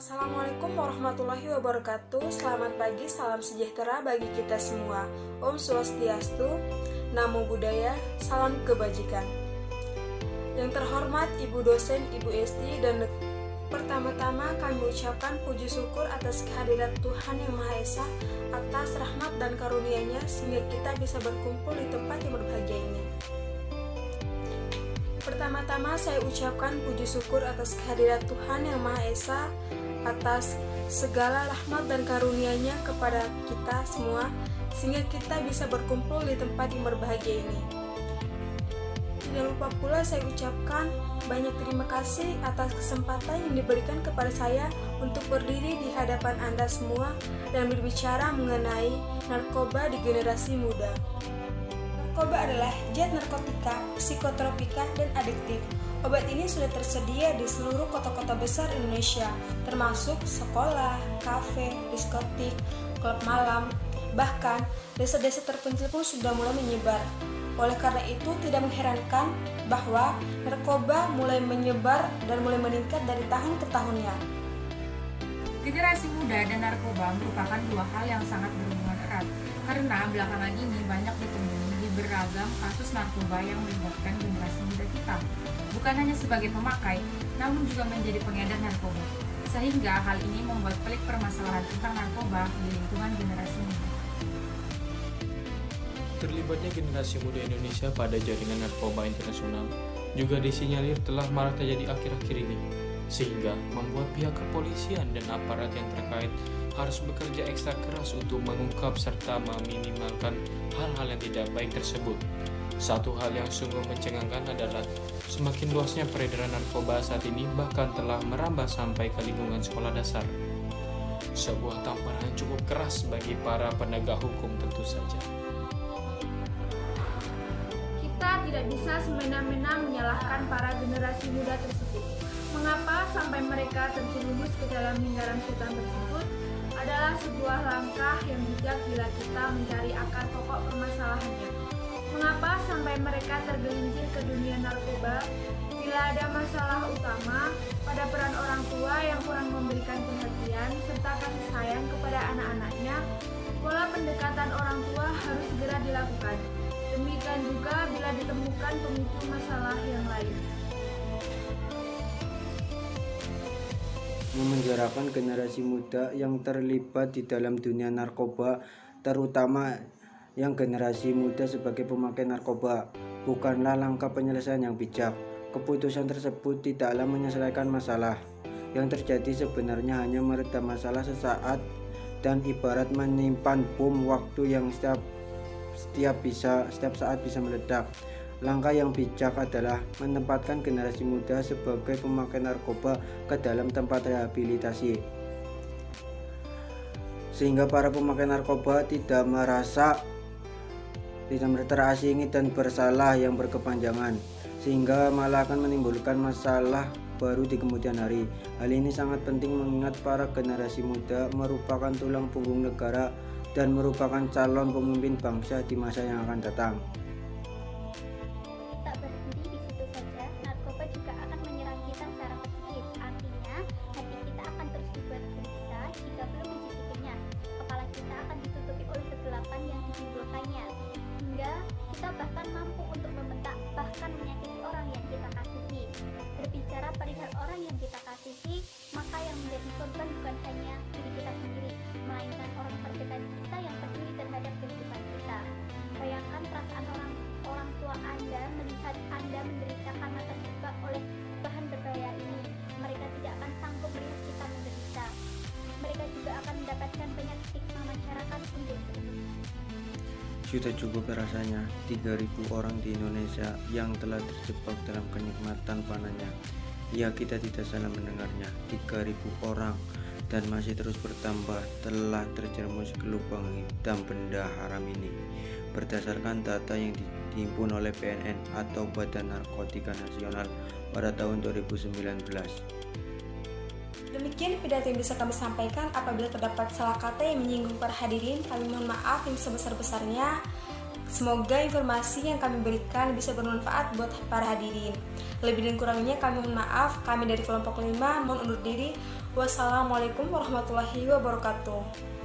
Assalamualaikum warahmatullahi wabarakatuh. Selamat pagi, salam sejahtera bagi kita semua. Om Swastiastu, Namo Buddhaya, salam kebajikan. Yang terhormat Ibu dosen, Ibu Esti, dan pertama-tama kami ucapkan puji syukur atas kehadirat Tuhan Yang Maha Esa, atas rahmat dan karunia-Nya sehingga kita bisa berkumpul di tempat yang berbahagia ini. Pertama-tama saya ucapkan puji syukur atas kehadirat Tuhan Yang Maha Esa, atas segala rahmat dan karunia-Nya kepada kita semua sehingga kita bisa berkumpul di tempat yang berbahagia ini. Tidak lupa pula saya ucapkan banyak terima kasih atas kesempatan yang diberikan kepada saya untuk berdiri di hadapan Anda semua dan berbicara mengenai narkoba di generasi muda. Narkoba adalah zat narkotika, psikotropika, dan adiktif. Obat ini sudah tersedia di seluruh kota-kota besar Indonesia, termasuk sekolah, kafe, diskotik, klub malam, bahkan desa-desa terpencil pun sudah mulai menyebar. Oleh karena itu, tidak mengherankan bahwa narkoba mulai menyebar dan mulai meningkat dari tahun ke tahunnya. Generasi muda dan narkoba merupakan dua hal yang sangat berhubungan erat, karena belakangan ini banyak ditemui di beragam kasus narkoba yang melibatkan generasi muda kita. Bukan hanya sebagai pemakai, namun juga menjadi pengedar narkoba. Sehingga hal ini membuat pelik permasalahan tentang narkoba di lingkungan generasi muda. Terlibatnya generasi muda Indonesia pada jaringan narkoba internasional juga disinyalir telah marak terjadi akhir-akhir ini, sehingga membuat pihak kepolisian dan aparat yang terkait harus bekerja ekstra keras untuk mengungkap serta meminimalkan hal-hal yang tidak baik tersebut. Satu hal yang sungguh mencengangkan adalah semakin luasnya peredaran narkoba saat ini bahkan telah merambah sampai ke lingkungan sekolah dasar. Sebuah tamparan yang cukup keras bagi para penegak hukum tentu saja. Kita tidak bisa semena-mena menyalahkan para generasi muda tersebut. Mengapa sampai mereka terjerumus ke dalam lingkaran setan tersebut adalah sebuah langkah yang bijak bila kita mencari akar pokok permasalahannya. Mengapa sampai mereka tergelincir ke dunia narkoba? Bila ada masalah utama pada peran orang tua yang kurang memberikan perhatian serta kasih sayang kepada anak-anaknya, pola pendekatan orang tua harus segera dilakukan. Demikian juga bila ditemukan pemicu masalah yang lain. Memenjarakan generasi muda yang terlibat di dalam dunia narkoba, terutama yang generasi muda sebagai pemakai narkoba, bukanlah langkah penyelesaian yang bijak. Keputusan tersebut tidaklah menyelesaikan masalah. Yang terjadi sebenarnya hanya meredam masalah sesaat dan ibarat menyimpan bom waktu yang setiap saat bisa meledak. Langkah yang bijak adalah menempatkan generasi muda sebagai pemakai narkoba ke dalam tempat rehabilitasi, sehingga para pemakai narkoba tidak merasa terasingi dan bersalah yang berkepanjangan, sehingga malah akan menimbulkan masalah baru di kemudian hari. Hal ini sangat penting mengingat para generasi muda merupakan tulang punggung negara dan merupakan calon pemimpin bangsa di masa yang akan datang. Tak berhenti di situ saja, narkoba juga akan menyerang kita secara psikis. Artinya, hati kita akan terus dibuat gelisah jika belum mencicipinya. Kepala kita akan ditutupi oleh kegelapan yang ditimbulkannya, hingga kita bahkan mampu untuk membentak, bahkan menyakiti orang yang kita kasihi. Berbicara perihal orang yang kita kasihi, maka yang menjadi korban bukan hanya diri kita sendiri, melainkan orang terdekat kita yang peduli terhadap kehidupan kita. Bayangkan perasaan orang tua Anda melihat Anda menderita karena terjebak oleh bahan berbahaya ini. Mereka tidak akan sanggup melihat kita menderita. Mereka juga akan mendapatkan banyak stigma masyarakat untuk itu. Sudah cukup rasanya 3.000 orang di Indonesia yang telah terjebak dalam kenikmatan panahnya. Ya, kita tidak salah mendengarnya, 3.000 orang, dan masih terus bertambah telah terjerumus ke lubang hitam benda haram ini. Berdasarkan data yang dihimpun oleh BNN atau Badan Narkotika Nasional pada tahun 2019. Demikian pidato yang bisa kami sampaikan. Apabila terdapat salah kata yang menyinggung para hadirin, kami mohon maaf yang sebesar-besarnya. Semoga informasi yang kami berikan bisa bermanfaat buat para hadirin. Lebih dan kurangnya kami mohon maaf. Kami dari kelompok 5 mohon undur diri. Wassalamualaikum warahmatullahi wabarakatuh.